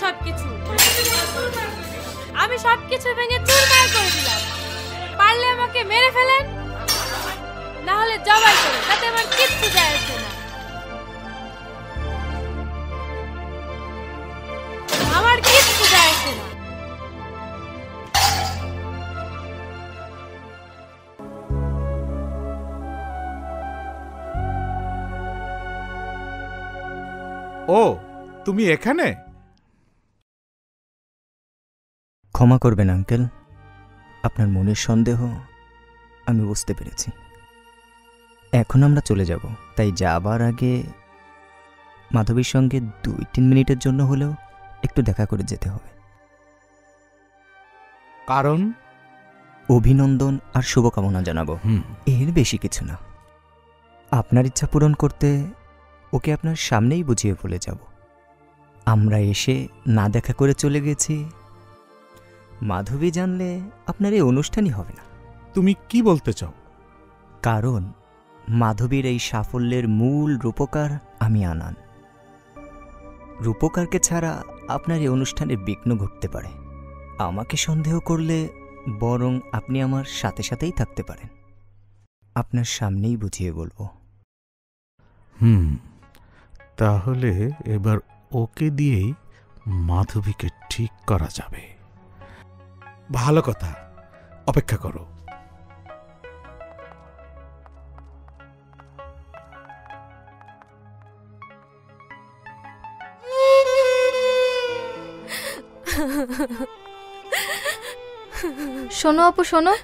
সবকিছু আমি সবকিছু ভেঙে চুরমার করে দিলাম। পারলে আমাকে মেরে ফেলেন, না হলে জবাই করে, তাতে আমার কিচ্ছু যায় আসে না। আমার কিচ্ছু যায় আসে না। ও, তুমি এখানে? ক্ষমা করবেন আঙ্কেল, আপনার মনের সন্দেহ আমি বুঝতে পেরেছি। এখন আমরা চলে যাব, তাই যাবার আগে মাধবীর সঙ্গে 2-3 মিনিটের জন্য হলেও একটু দেখা করে যেতে হবে। কারণ? অভিনন্দন আর শুভকামনা জানাবো, এর বেশি কিছু না। আপনার ইচ্ছা পূরণ করতে ওকে আপনার সামনেই বুঝিয়ে বলে যাব। আমরা এসে না দেখা করে চলে গেছি, মাধবী জানলে আপনার এই অনুষ্ঠানই হবে না। তুমি কি বলতে চাও? কারণ মাধবীর এই সাফল্যের মূল রূপকার আমি আনান। রূপকারকে ছাড়া আপনার এই অনুষ্ঠানের বিঘ্ন ঘটতে পারে। আমাকে সন্দেহ করলে বরং আপনি আমার সাথে সাথেই থাকতে পারেন। আপনার সামনেই বুঝিয়ে বলবো। তাহলে এবার ওকে দিয়েই মাধবীকে ঠিক করা যাবে। ভালো কথা, অপেক্ষা করো। শোনো আপু, শোনো,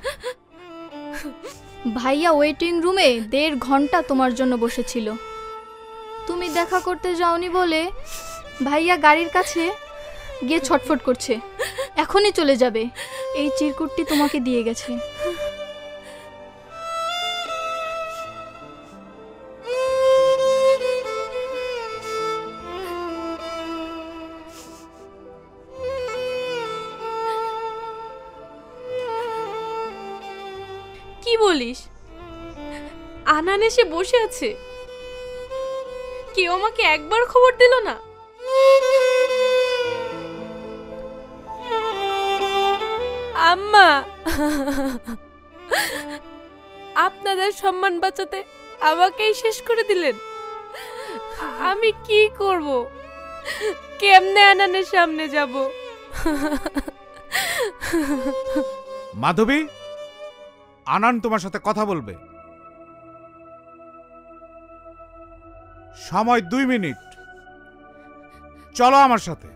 ভাইয়া ওয়েটিং রুমে 1.5 ঘন্টা তোমার জন্য বসেছিল। তুমি দেখা করতে যাওনি বলে ভাইয়া গাড়ির কাছে গিয়ে ছটফট করছে। এখনই চলে যাবে। এই চিরকুটটি তোমাকে দিয়ে গেছে। কি বলিস? আনান এসে বসে আছে? কেউ আমাকে একবার খবর দিল না? আম্মা, আপনাদের সম্মান বাঁচাতে আমাকেই শেষ করে দিলেন। আমি কি করব? কেমনে আনানের সামনে যাব? মাধবী, আনান তোমার সাথে কথা বলবে। সময় 2 মিনিট। চলো আমার সাথে।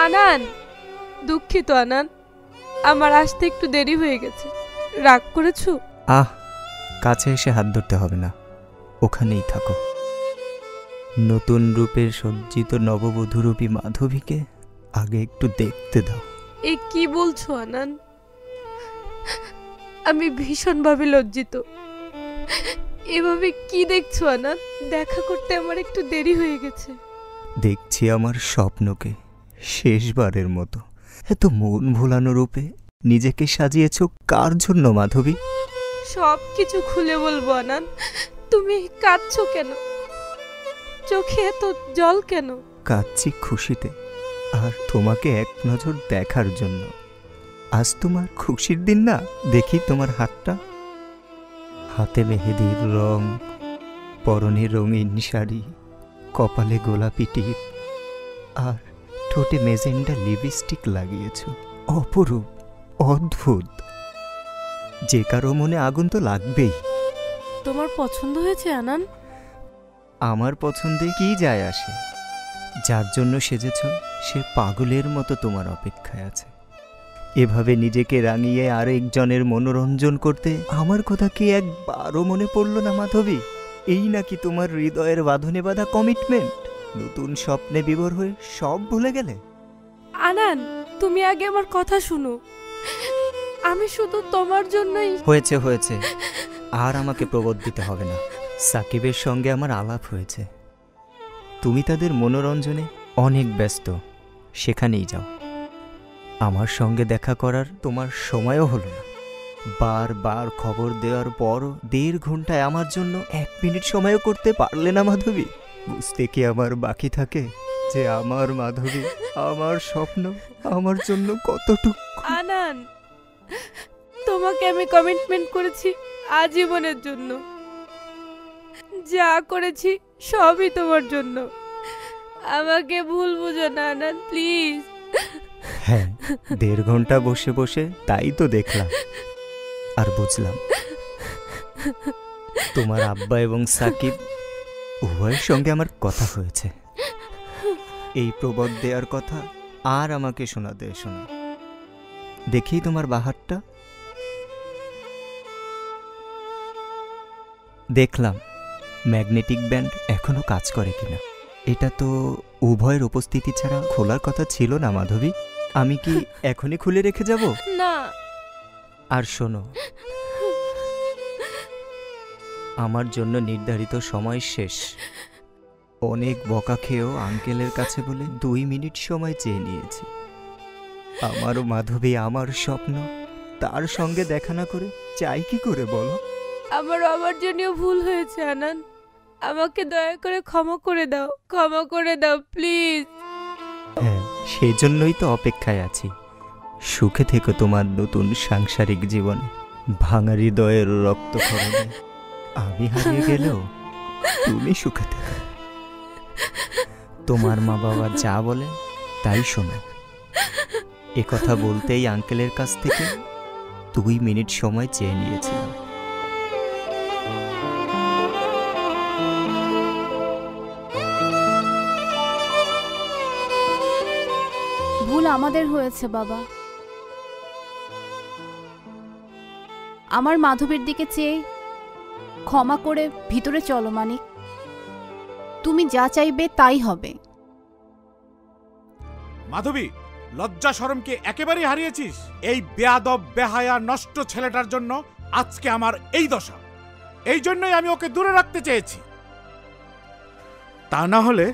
আনান, দুঃখিত আনান, আমার আসতে একটু দেরি হয়ে গেছে। রাগ করেছো? আহ, কাছে এসে হাত ধরতে হবে না, ওখানেই থাকো। নতুন রূপের সজ্জিত নববধূরূপী মাধবীকে আগে একটু দেখতে দাও। এ কি বলছো আনান? আমি ভীষণভাবে লজ্জিত। এভাবে কি দেখছো আনান? দেখা করতে আমার একটু দেরি হয়ে গেছে। দেখছি আমার স্বপ্নকে শেষবারের মতো। এত মন ভোলানো রূপে নিজেকে সাজিয়েছ কার জন্য মাধবী? সব কিছু খুলে বলবো আনান। তুমি কাঁদছো কেন? চোখে এত জল কেন? কাঁদছি খুশিতে, আর তোমাকে এক নজর দেখার জন্য। আজ তোমার খুশির দিন না? দেখি তোমার হাতটা। হাতে মেহেদির রং, পরনে রঙিন শাড়ি, কপালে গোলাপি টিপ, আর ঠোঁটে মেজেন্ডা লিপস্টিক লাগিয়েছ। অপরূপ, অদ্ভুত। যে কারো মনে আগুন তো লাগবেই। তোমার পছন্দ হয়েছে আনান? আমার পছন্দে কি যায় আসে? যার জন্য সেজেছ সে পাগলের মতো তোমার অপেক্ষায় আছে। এভাবে নিজেকে রাঙিয়ে আরেকজনের মনোরঞ্জন করতে আমার কথা কি একবারও মনে পড়ল না মাধবী? এই নাকি তোমার হৃদয়ের বাঁধনে বাঁধা কমিটমেন্ট? নতুন স্বপ্নে বিভোর হয়ে সব ভুলে গেলে? আনান, তুমি আগে আমার কথা শুনো। আমি শুধু তোমার জন্যই। হয়েছে হয়েছে, আর আমাকে প্রবোধ দিতে হবে না। সাকিবের সঙ্গে আমার আলাপ হয়েছে। তুমি তাদের মনোরঞ্জনে অনেক ব্যস্ত, সেখানেই যাও। আমার সঙ্গে দেখা করার তোমার সময়ও হলো না। বারবার খবর দেওয়ার পরও 1.5 ঘন্টায় আমার জন্য 1 মিনিট সময়ও করতে পারলে না মাধবী? বুঝতে কি আমার বাকি থাকে যে আমার মাধবী, আমার স্বপ্ন আমার জন্য কতটুকু? আনান, তোমাকে আমি কমিটমেন্ট করেছি আজীবনের জন্য। যা করেছি সবই তোমার জন্য। আমাকে ভুল বুঝো না আনান, প্লিজ। হ্যাঁ, 1.5 ঘন্টা বসে বসে তাই তো দেখলাম আর বুঝলাম তোমার আব্বা এবং সাকিব উভয়ের সঙ্গে আমার কথা হয়েছে। এই প্রবোধ দেওয়ার কথা আর আমাকে শোনাতে এসো না। দেখি তোমার বাহারটা। দেখলাম ম্যাগনেটিক ব্যান্ড এখনো কাজ করে কিনা। এটা তো উভয়ের উপস্থিতি ছাড়া খোলার কথা ছিল না মাধবী। আমি কি এখনই খুলে রেখে যাব? না। আর শোনো, আমার জন্য নির্ধারিত সময় শেষ। অনেক বকা খেয়েও আঙ্কেলের কাছে বলে 2 মিনিট সময় চেয়ে নিয়েছি। আমারও মাধবী, আমার স্বপ্ন, তার সঙ্গে দেখা না করে চাই কি করে বলো? আমার জন্য ভুল হয়েছে আনান। আমাকে দয়া করে ক্ষমা করে দাও, ক্ষমা করে দাও প্লিজ। হ্যাঁ, সেই জন্যই তো অপেক্ষায় আছি। সুখে থেকো তোমার নতুন সাংসারিক জীবনে। ভাঙা হৃদয়ের রক্তক্ষরণে আমি হারিয়ে গেলেও তুমি সুখে থেকো। তোমার মা বাবা যা বলে তাই শোনো। একথা বলতেই আঙ্কেলের কাছ থেকে 2 মিনিট সময় চেয়ে নিয়েছিলাম। ভুল আমাদের হয়েছে বাবা। আমার মাধবীর দিকে চেয়ে ক্ষমা করে ভিতরে চলো মানিক। তুমি যা চাইবে তাই হবে। মাধবী, লজ্জা শরম কি একেবারেই হারিয়েছিস? এই বেয়াদব বেহায়া নষ্ট ছেলেটার জন্য আজকে আমার এই দশা। এই জন্যই আমি ওকে দূরে রাখতে চেয়েছি। তা না হলে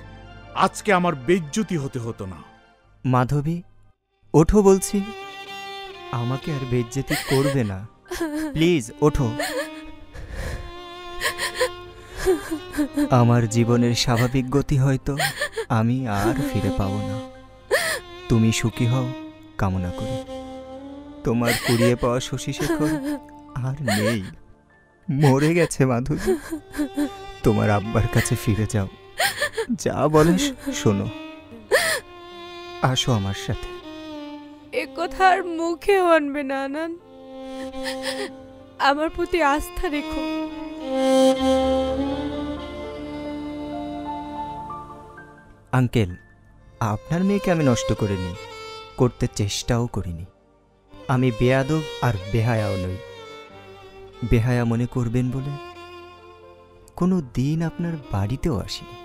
আজকে আমার বেইজ্জতি হতে হতো না। মাধবী, ওঠো বলছি। আমাকে আর বেইজ্জতি করবে না, প্লিজ ওঠো। আমার জীবনের স্বাভাবিক গতি হয়তো আমি আর ফিরে পাবো না। তুমি সুখী হও কামনা করি। তোমার কুড়িয়ে পাওয়া শশীশেখর আর নেই, মরে গেছে মাধবী। তোমার আব্বার কাছে ফিরে যাও, যা বলে শোনো। আসো আমার সাথে। এ কথা আর মুখেও আনবে না আনান। আমার প্রতি আস্থা রেখো। আঙ্কেল, আপনার মেয়েকে আমি নষ্ট করিনি, করতে চেষ্টাও করিনি। আমি বেয়াদব আর বেহায়াও নই। বেহায়া মনে করবেন বলে কোনো দিন আপনার বাড়িতেও আসিনি।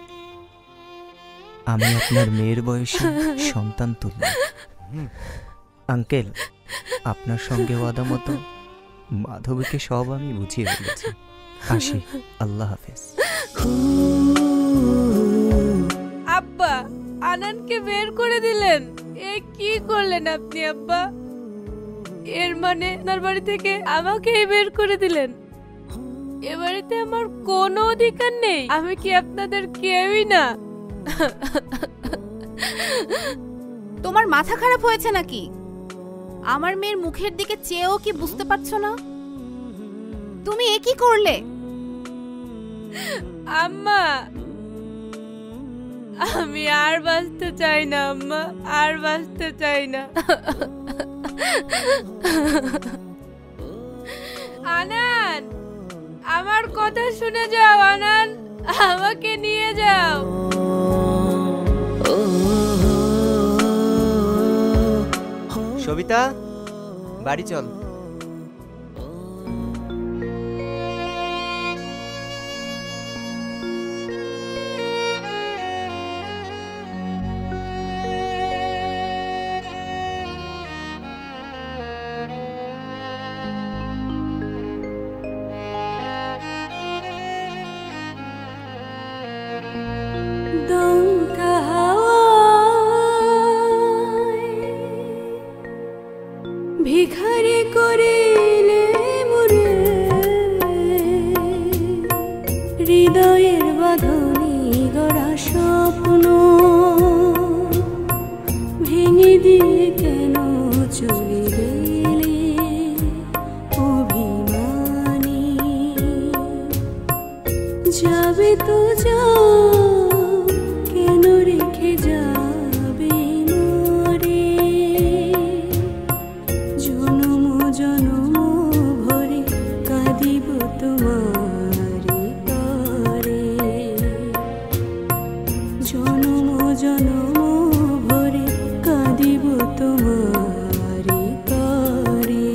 আমি আপনার মেয়ের বয়সে সন্তান তুলব। আঙ্কেল, আপনার সঙ্গে ওয়াদা মতো মাধবীকে সব আমি বুঝিয়ে ফেলেছি। আসি, আল্লাহ হাফেজ। আব্বা, আনানকে বের করে দিলেন। এ কি করলেন আপনি আব্বা? এর মানে আপনার বাড়ি থেকে আমাকেই বের করে দিলেন। এ বাড়িতে আমার কোনো অধিকার নেই? আমি কি আপনাদের কেউই না? তোমার মাথা খারাপ হয়েছে নাকি? আমার মেয়ের মুখের দিকে চেয়েও কি বুঝতে পারছো না? তুমি এ কি করলে? আম্মা, আমি আর বাঁচতে চাই না আম্মা, আর বাঁচতে চাই না। আনান, আমার কথা শুনে যাও। আনান, আমাকে নিয়ে যাও। সবিতা, বাড়ি চল। ভিখারি করিলে মোরে হৃদয়ের বাঁধনি গড়া স্বপ্ন ভেঙে দিয়ে কেন চলে গেলে অভিমানী? যাবে তো যাও, কেন রেখে যাবে মোরে? জনম জনম ভরে কাঁদিব তোমারি তরে। জনম জনম ভরে কাঁদিব তোমারি তরে।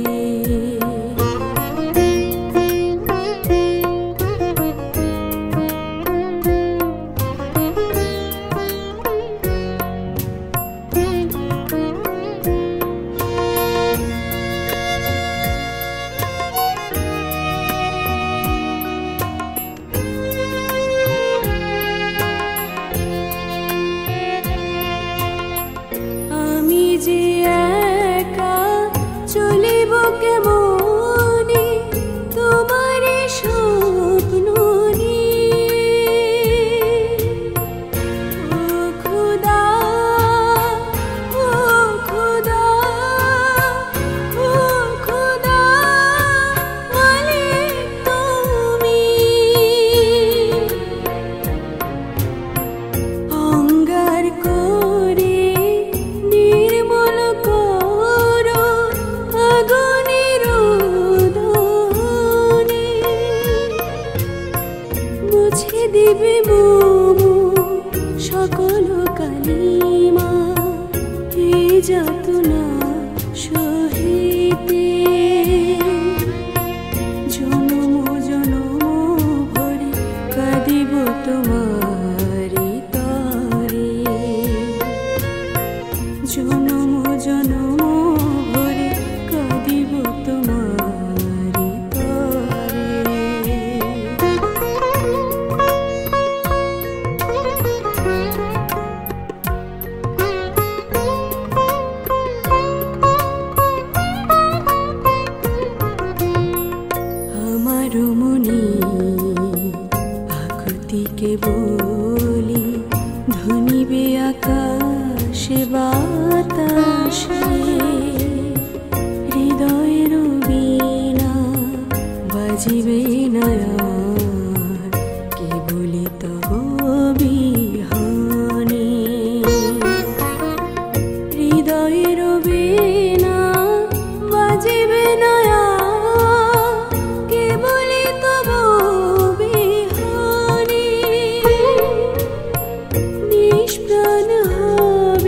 আমি যে একা চলিব কেমনে তোমার স্বপ্ন নিয়ে? ও খোদা, ও খোদা, ও খোদা, মালিক তুমি। অঙ্গার করে নির্মল করো আগুনের উদনে। মুছে দিবে মোমো সকল কালিমা, এ যাতনা সহিতে। জনম জনম ভরে কাঁদিব তোমারি তরে। জনম জনম ভরে কাঁদিব তোমারি তরে। আমার মনে আকুতিকে বলি ধনিবে আকাশে বাতাসে। হৃদয়ের বীণা বাজিবে না আর, কে বলি তব বিহনে। হৃদয়ের বীণা বাজিবে না আর, কে বলি তব বিহনে। নিষ্প্রাণ হবে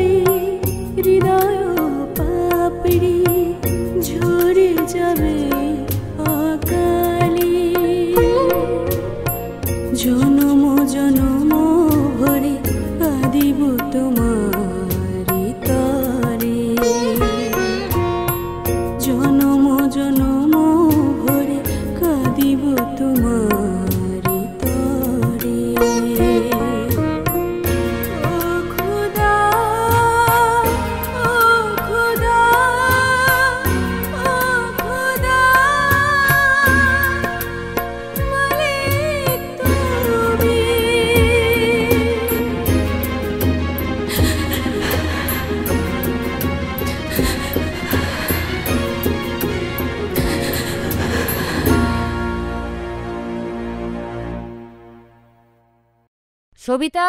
সবিতা,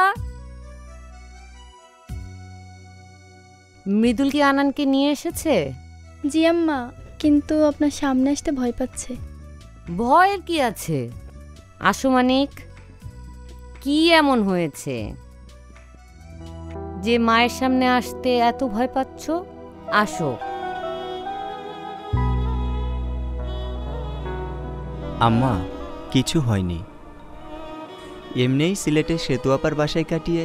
মৃদুল কি আনানকে নিয়ে এসেছে? জি আম্মা, কিন্তু আপনার সামনে আসতে ভয় পাচ্ছে। ভয়ের কি আছে? আসো মানিক, কি এমন হয়েছে যে মায়ের সামনে আসতে এত ভয় পাচ্ছ? আসো। আম্মা, কিছু হয়নি। এমনিই সিলেটে সেতু আপার বাসায় কাটিয়ে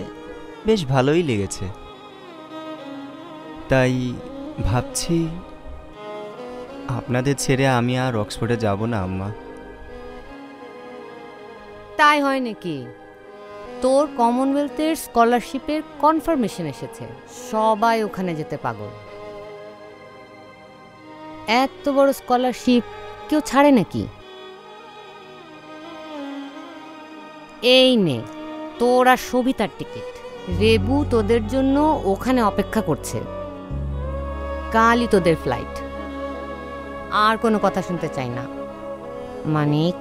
বেশ ভালোই লেগেছে, তাই ভাবছি আপনাদের ছেড়ে আমি আর অক্সফোর্ডে যাব না আম্মা। তাই হয় নাকি? তোর কমনওয়েলথের স্কলারশিপের কনফার্মেশন এসেছে, সবাই ওখানে যেতে পাগল। এত বড় স্কলারশিপ কেউ ছাড়ে নাকি? এই নে তোর আর সবিতার টিকিট। রেবু তোদের জন্য ওখানে অপেক্ষা করছে, কালই তোদের ফ্লাইট। আর কোনো কথা শুনতে চাই না মানিক।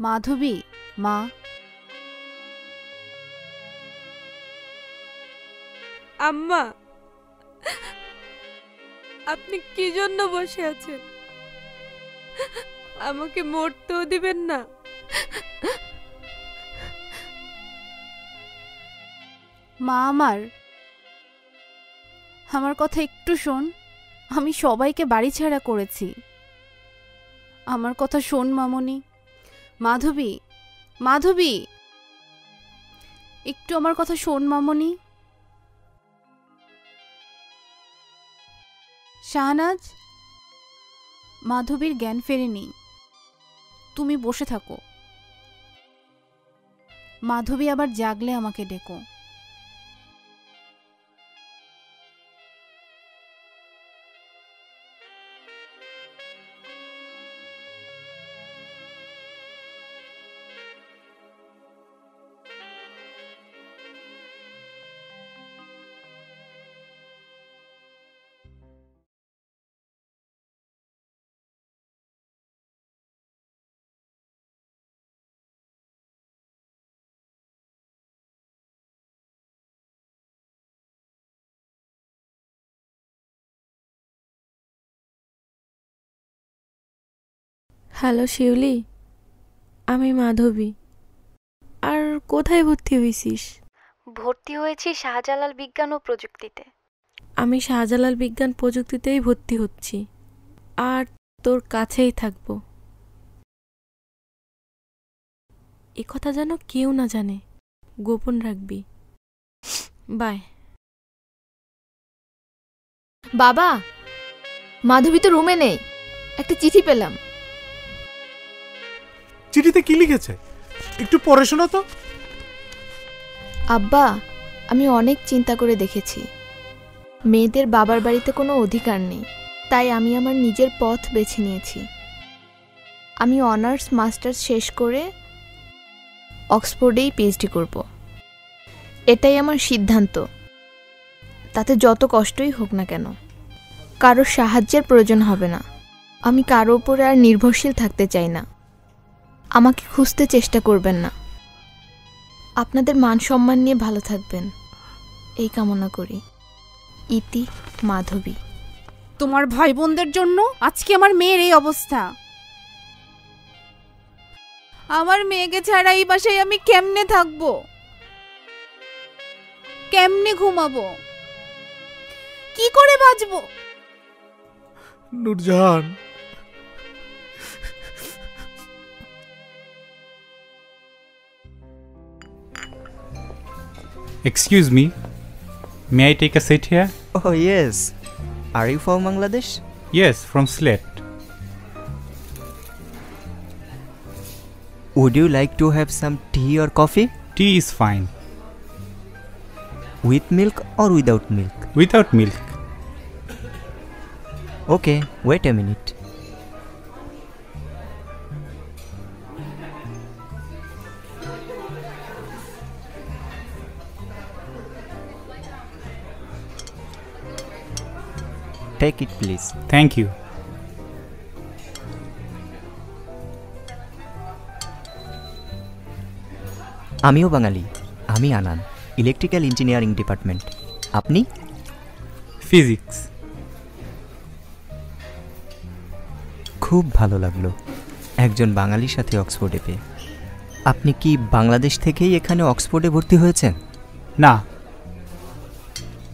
মাধবী, মা। আম্মা, আপনি কি জন্য বসে আছেন? আমাকে মরতেও দিবেন না? মা আমার কথা একটু শোন। আমি সবাইকে বাড়ি ছাড়া করেছি, আমার কথা শোন মামনি। মাধবী, একটু আমার কথা শোন মামনি। শাহনাজ, মাধবীর জ্ঞান ফেরেনি, তুমি বসে থাকো। মাধবী আবার জাগলে আমাকে ডেকো। হ্যালো শিউলি, আমি মাধবী। আর কোথায় ভর্তি হয়েছিস? ভর্তি হয়েছি শাহজালাল বিজ্ঞান ও প্রযুক্তিতে। আমি শাহজালাল বিজ্ঞান প্রযুক্তিতেই ভর্তি হচ্ছি, আর তোর কাছেই থাকবো। এ কথা যেন কেউ না জানে, গোপন রাখবি। বাই। বাবা, মাধবী তো রুমে নেই, একটা চিঠি পেলাম। চিঠিতে কি লিখেছে একটু পড়ে শোনো তো। আব্বা, আমি অনেক চিন্তা করে দেখেছি, মেয়েদের বাবার বাড়িতে কোনো অধিকার নেই, তাই আমি আমার নিজের পথ বেছে নিয়েছি। আমি অনার্স মাস্টার্স শেষ করে অক্সফোর্ডেই পিএইচডি করব। এটাই আমার সিদ্ধান্ত, তাতে যত কষ্টই হোক না কেন। কারো সাহায্যের প্রয়োজন হবে না, আমি কারো উপরে আর নির্ভরশীল থাকতে চাই না। আমাকে খুঁজতে চেষ্টা করবেন না। আপনাদের মান সম্মান নিয়ে ভালো থাকবেন, এই কামনা করি। ইতি, মাধবী। তোমার ভাই বোনদের জন্য আজকে আমার মেয়ের এই অবস্থা। আমার মেয়েকে ছাড়া এই বাসায় আমি কেমনে থাকবো, কেমনে ঘুমাবো, কি করে বাঁচবো? Nurjahan, Excuse me, may I take a seat here? Oh yes, are you from Bangladesh? Yes, from Sylhet. Would you like to have some tea or coffee? Tea is fine. With milk or without milk? Without milk. Okay, wait a minute. Take it please. Thank you. আমিও বাঙালি, আমি Anan, electrical engineering department. আপনি? Physics. খুব ভালো লাগলো একজন বাঙালির সাথে অক্সফোর্ডে পেয়ে। আপনি কি বাংলাদেশ থেকেই এখানে অক্সফোর্ডে ভর্তি হয়েছেন? না,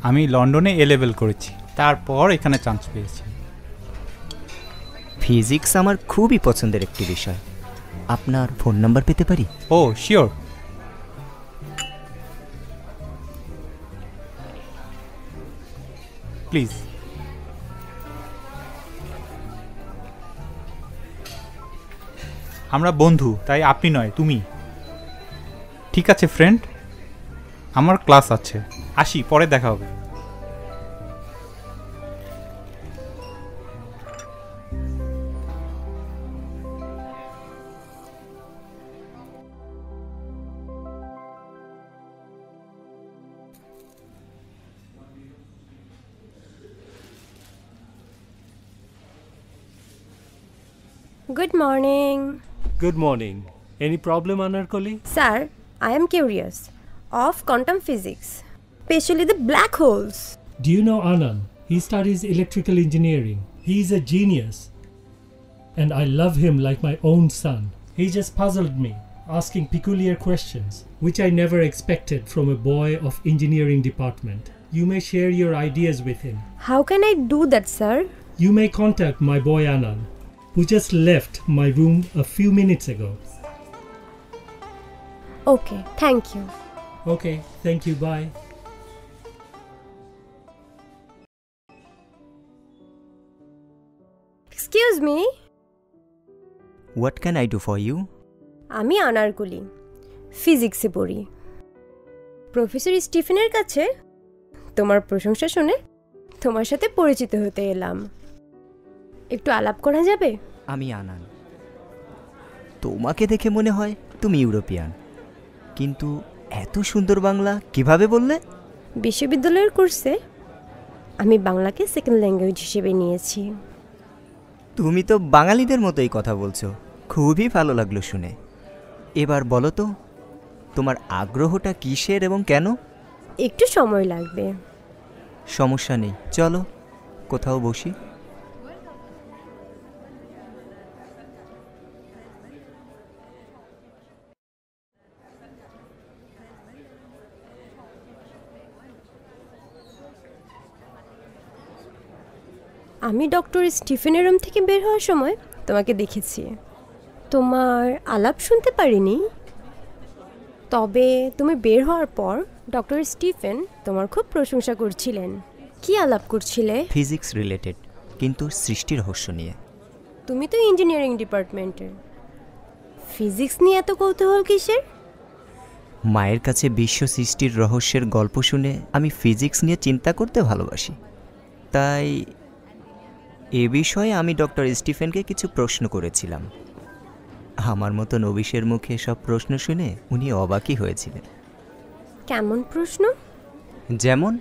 আমি লন্ডনে এ লেভেল করেছি, তারপর এখানে চান্স পেয়েছি। ফিজিক্স আমার খুবই পছন্দের একটি বিষয়। আপনার ফোন নাম্বার পেতে পারি? ও শিওর। প্লিজ। আমরা বন্ধু, তাই আপনি নয় তুমি। ঠিক আছে ফ্রেন্ড, আমার ক্লাস আছে, আসি, পরে দেখা হবে। Good morning. Good morning. Any problem, Anarkali? Sir, I am curious of quantum physics, especially the black holes. Do you know Anand? He studies electrical engineering. He is a genius. And I love him like my own son. He just puzzled me, asking peculiar questions, which I never expected from a boy of engineering department. You may share your ideas with him. How can I do that, sir? You may contact my boy Anand, who just left my room a few minutes ago. Okay, thank you. Okay, thank you, bye. Excuse me. What can I do for you? আমি আনারকলি, ফিজিক্সে পড়ি। Professor স্টিফেনের কাছে তোমার প্রশংসা শুনে তোমার সাথে পরিচিত হতে এলাম। একটু আলাপ করা যাবে? আমি আনান। তোমাকে দেখে মনে হয় তুমি ইউরোপিয়ান, কিন্তু এত সুন্দর বাংলা কিভাবে বললে? বিশ্ববিদ্যালয়ের কোর্সে আমি বাংলাকে সেকেন্ড ল্যাঙ্গুয়েজ হিসেবে নিয়েছি। তুমি তো বাঙালিদের মতোই কথা বলছো, খুবই ভালো লাগলো শুনে। এবার বলো তো, তোমার আগ্রহটা কিসের এবং কেন? একটু সময় লাগবে। সমস্যা নেই, চলো কোথাও বসি। আমি ডক্টর স্টিফেনের রুম থেকে বের হওয়ার সময় তোমাকে দেখেছি। তোমার আলাপ শুনতে পারিনি, তবে তুমি বের হওয়ার পর ডক্টর স্টিফেন তোমার খুব প্রশংসা করছিলেন। কি আলাপ করছিলে? ফিজিক্স রিলেটেড, কিন্তু সৃষ্টি রহস্য নিয়ে। তুমি তো ইঞ্জিনিয়ারিং ডিপার্টমেন্টের, ফিজিক্স নিয়ে এত কৌতূহল কিসের? মায়ের কাছে বিশ্ব সৃষ্টির রহস্যের গল্প শুনে আমি ফিজিক্স নিয়ে চিন্তা করতে ভালোবাসি, তাই এ বিষয়ে আমি ডক্টর স্টিফেনকে কিছু প্রশ্ন করেছিলাম। আমার মতো নবিশের মুখে সব প্রশ্ন শুনে উনি অবাকই হয়েছিলেন। কেমন প্রশ্ন? যেমন,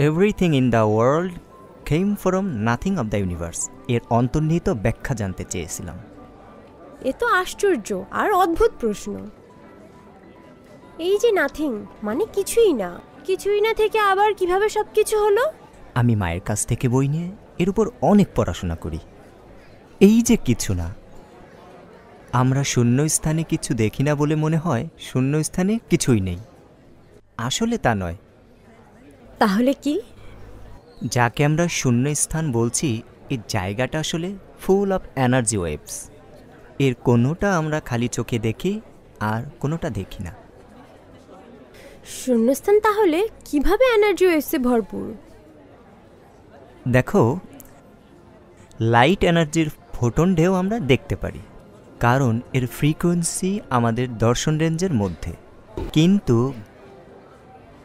everything in the world came from nothing of the universe এর অন্তর্নিহিত ব্যাখ্যা জানতে চেয়েছিলাম। এ তো আশ্চর্য আর অদ্ভুত প্রশ্ন। এই যে নাথিং মানে কিছুই না, কিছুই না থেকে আবার কিভাবে সব কিছু হলো? আমি মায়ের কাছ থেকে বই নিয়ে এর উপর অনেক পড়াশোনা করি। এই যে কিছু না, আমরা শূন্য স্থানে কিছু দেখি না বলে মনে হয় শূন্য স্থানে কিছুই নেই। আসলে তা নয়। তাহলে কি? যাকে আমরা শূন্য স্থান বলছি, এই জায়গাটা আসলে ফুল অফ এনার্জি ওয়েভস। এর কোনোটা আমরা খালি চোখে দেখি আর কোনোটা দেখি না। শূন্যস্থান তাহলে কিভাবে এনার্জি ওয়েভসে ভরপুর? দেখো, লাইট এনার্জির ফোটন ঢেউ আমরা দেখতে পারি, কারণ এর ফ্রিকোয়েন্সি আমাদের দর্শন রেঞ্জের মধ্যে। কিন্তু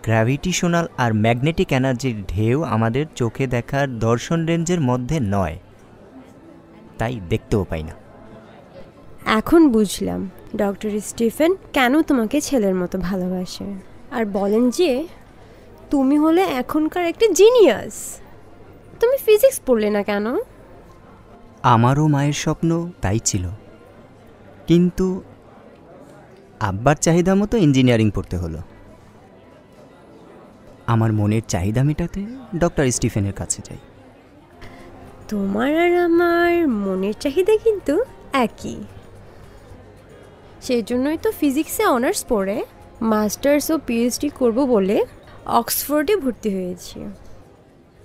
গ্র্যাভিটেশনাল আর ম্যাগনেটিক এনার্জির ঢেউ আমাদের চোখে দেখার দর্শন রেঞ্জের মধ্যে নয়, তাই দেখতেও পাই না। এখন বুঝলাম ডক্টর স্টিফেন কেন তোমাকে ছেলের মতো ভালোবাসে, আর বলেন যে তুমি হলে এখনকার একটা জিনিয়াস। তুমি ফিজিক্স পড়লে না কেন? আমারও মায়ের স্বপ্ন তাই ছিল, কিন্তু আব্বার চাহিদা মতো ইঞ্জিনিয়ারিং পড়তে হলো। আমার মনের চাহিদা মেটাতে ডক্টর স্টিফেনের কাছে যাই। তোমার আর আমার মনের চাহিদা কিন্তু একই। সেই জন্যই তো ফিজিক্সে অনার্স পড়ে মাস্টার্স ও পিএইচডি করব বলে অক্সফোর্ডে ভর্তি হয়েছি।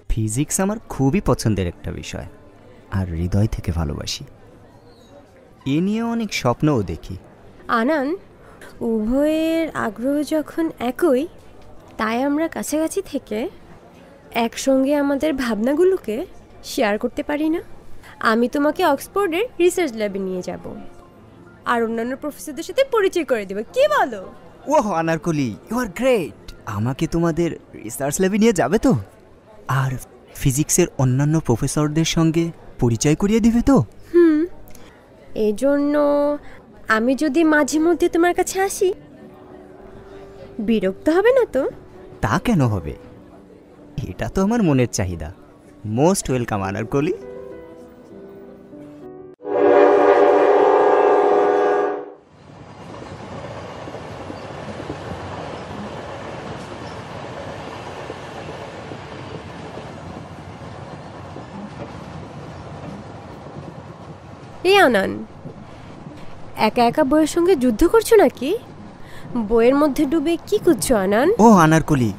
ফিজিক্স আমার খুবই পছন্দের একটা বিষয়, আর হৃদয় থেকে ভালোবাসি। এ নিয়ে অনেক স্বপ্নও দেখি। আনান, উভয়ের আগ্রহ যখন একই, তাই আমরা কাছাকাছি থেকে একসঙ্গে আমাদের ভাবনাগুলোকে শেয়ার করতে পারি না? আমি তোমাকে অক্সফোর্ডের রিসার্চ ল্যাবে নিয়ে যাব, আর অন্যান্য প্রফেসরদের সাথে পরিচয় করে দেব। কি বলো? ওহ আনারকলি, ইউ আর গ্রেট। আমাকে তোমাদের রিসার্চ ল্যাবে নিয়ে যাবে তো? আর ফিজিক্সের অন্যান্য প্রফেসরদের সঙ্গে পরিচয় করিয়ে দিবে তো? এই জন্য আমি যদি মাঝে মধ্যে তোমার কাছে আসি, বিরক্ত হবে না তো? তা কেন হবে? এটা তো আমার মনের চাহিদা। Most welcome Anarkali. এই আনান, একা একা বইয়ের সঙ্গে যুদ্ধ করছো নাকি? বইয়ের মধ্যে ডুবে কি করছো আনান? ও আনারকলি,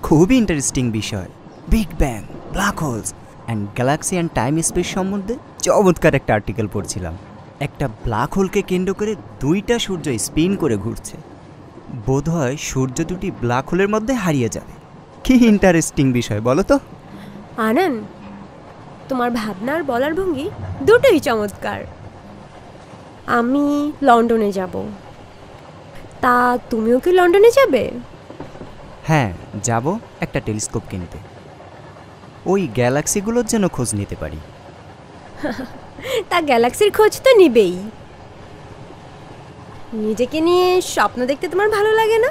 খুবই ইন্টারেস্টিং বিষয়। Big bang, black holes and galaxy and time space সম্বন্ধে চমৎকার একটা আর্টিকেল পড়ছিলাম। একটা ব্ল্যাক হোলকে কেন্দ্র করে দুইটা সূর্য স্পিন করে ঘুরছে। বোধহয় সূর্য দুটি ব্ল্যাক হোলের মধ্যে হারিয়ে যাবে। কি ইন্টারেস্টিং বিষয় বলো তো? আনান, তোমার ভাবনা আর বলার ভঙ্গি দুটোই চমৎকার। আমি লন্ডনে যাব, তা তুমিও কি লন্ডনে যাবে? হ্যাঁ যাব, একটা টেলিস্কোপ কিনতে। ওই গ্যালাক্সিগুলোর জন্য খোঁজ নিতে পারি। তা গ্যালাক্সির খোঁজ তো নিবেই। নিজেকে নিয়ে স্বপ্ন দেখতে তোমার ভালো লাগে না?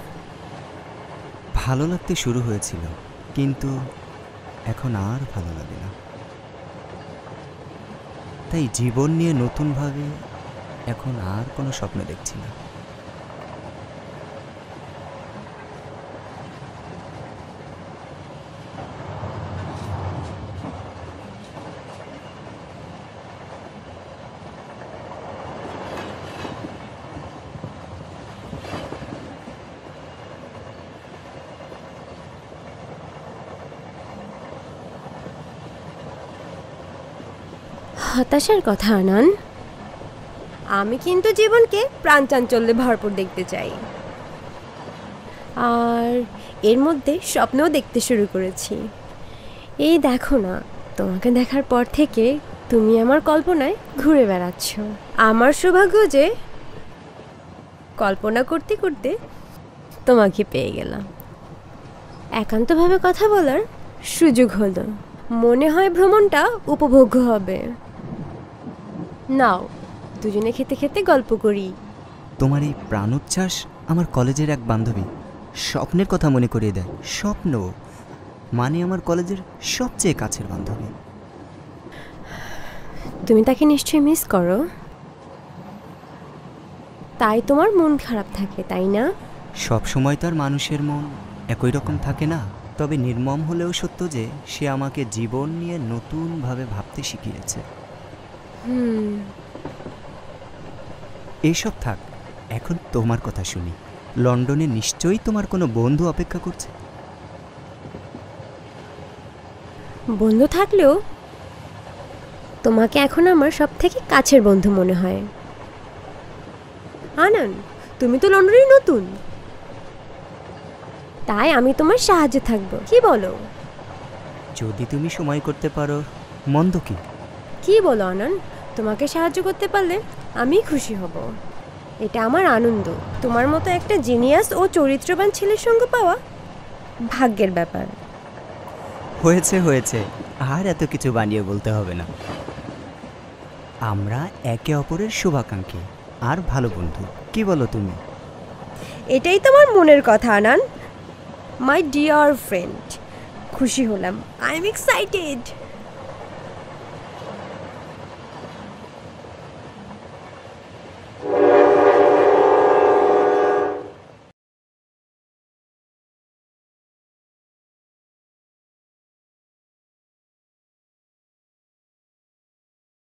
ভালো লাগতে শুরু হয়েছিল, কিন্তু এখন আর ভালো লাগে না। তাই জীবন নিয়ে নতুনভাবে এখন আর কোনো স্বপ্ন দেখছি না। হতাশার কথা আনান, আমি কিন্তু জীবনকে প্রাণচাঞ্চল্যে ভরপুর দেখতে চাই, আর এর মধ্যে স্বপ্নও দেখতে শুরু করেছি। এই দেখো না, তোমাকে দেখার পর থেকে তুমি আমার কল্পনায় ঘুরে বেড়াচ্ছ। আমার সৌভাগ্য যে কল্পনা করতে করতে তোমাকে পেয়ে গেলাম। একান্তভাবে কথা বলার সুযোগ হলো। মনে হয় ভ্রমণটা উপভোগ্য হবে। নাও, দুজনে খেতে খেতে গল্প করি। তোমার এই প্রাণোচ্ছ্বাস আমার কলেজের এক বান্ধবী স্বপ্নের কথা মনে করিয়ে দেয়। স্বপ্ন মানে আমার কলেজের সবচেয়ে কাছের বান্ধবী। তুমি তাকে নিশ্চয়ই মিস করো, তাই তোমার মন খারাপ থাকে, তাই না? সব সময় তো আর মানুষের মন একই রকম থাকে না। তবে নির্মম হলেও সত্য যে সে আমাকে জীবন নিয়ে নতুনভাবে ভাবতে শিখিয়েছে। এসব থাক, এখন তোমার কথা শুনি। লন্ডনে নিশ্চয়ই তোমার কোনো বন্ধু অপেক্ষা করছে। বন্ধু থাকলেও তোমাকে এখন আমার সব থেকে কাছের বন্ধু মনে হয়। আনন, তুমি তো লন্ডনে নতুন, তাই আমি তোমার সাহায্যে থাকবো। কি বলো? যদি তুমি সময় করতে পারো, মন্দ কি? কি বলো আনন? তোমাকে সাহায্য করতে পারলে আমি খুশি হব। এটা আমার আনন্দ। তোমার মতো একটা জিনিয়াস ও চরিত্রবান ছেলের সঙ্গে পাওয়া ভাগ্যের ব্যাপার। হয়েছে হয়েছে, আর এত কিছু বানিয়ে বলতে হবে না। আমরা একে অপরের শুভাকাঙ্ক্ষী আর ভালো বন্ধু। কি বলো তুমি? এটাই তোমার মনের কথা আনান, মাই ডিয়ার ফ্রেন্ড। খুশি হলাম। I am excited.